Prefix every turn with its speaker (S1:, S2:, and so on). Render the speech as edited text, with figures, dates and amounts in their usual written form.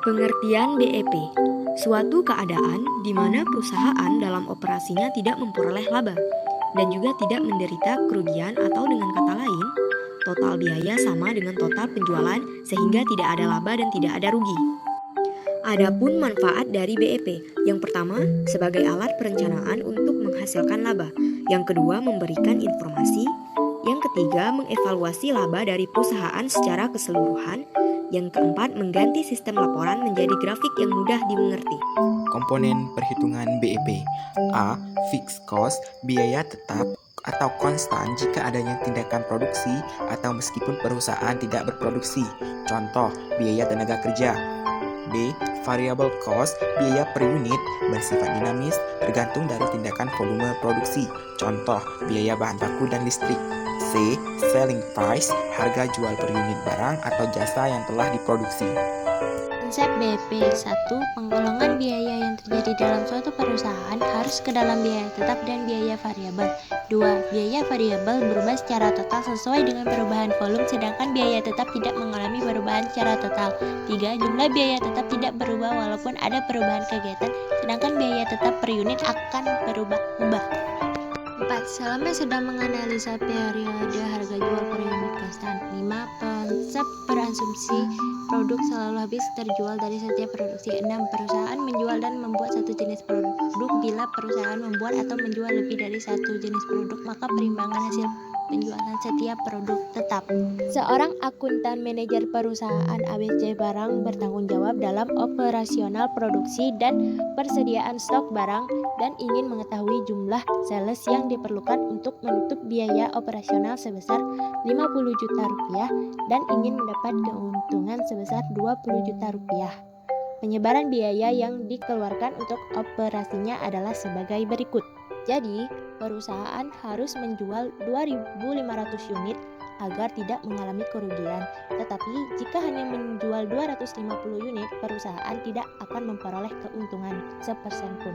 S1: Pengertian BEP, suatu keadaan di mana perusahaan dalam operasinya tidak memperoleh laba dan juga tidak menderita kerugian, atau dengan kata lain, total biaya sama dengan total penjualan sehingga tidak ada laba dan tidak ada rugi. Adapun manfaat dari BEP, yang pertama sebagai alat perencanaan untuk menghasilkan laba, yang kedua memberikan informasi, yang ketiga mengevaluasi laba dari perusahaan secara keseluruhan, yang keempat mengganti sistem laporan menjadi grafik yang mudah dimengerti.
S2: Komponen perhitungan BEP. A. Fixed cost, biaya tetap atau konstan jika adanya tindakan produksi atau meskipun perusahaan tidak berproduksi. Contoh, biaya tenaga kerja. B. Variable cost, biaya per unit bersifat dinamis tergantung dari tindakan volume produksi. Contoh, biaya bahan baku dan listrik. C. Selling price, harga jual per unit barang atau jasa yang telah diproduksi.
S3: Konsep BEP 1. Penggolongan biaya yang terjadi dalam suatu perusahaan harus ke dalam biaya tetap dan biaya variabel. 2. Biaya variabel berubah secara total sesuai dengan perubahan volume, sedangkan biaya tetap tidak mengalami perubahan secara total. 3. Jumlah biaya tetap tidak berubah walaupun ada perubahan kegiatan, sedangkan biaya tetap per unit akan berubah-ubah. 4. Selama sedang menganalisa periode harga jual per unit konstan. 5. Konsep berasumsi produk selalu habis terjual dari setiap produksi. 6. Perusahaan menjual dan membuat satu jenis produk. Bila perusahaan membuat atau menjual lebih dari satu jenis produk, maka perimbangan hasil penjualan setiap produk tetap. Seorang akuntan manajer perusahaan ABC Barang bertanggung jawab dalam operasional produksi dan persediaan stok barang dan ingin mengetahui jumlah sales yang diperlukan untuk menutup biaya operasional sebesar 50 juta rupiah dan ingin mendapat keuntungan sebesar 20 juta rupiah. Penyebaran biaya yang dikeluarkan untuk operasinya adalah sebagai berikut. Jadi, perusahaan harus menjual 2.500 unit agar tidak mengalami kerugian. Tetapi, jika hanya menjual 250 unit, perusahaan tidak akan memperoleh keuntungan sepersen pun.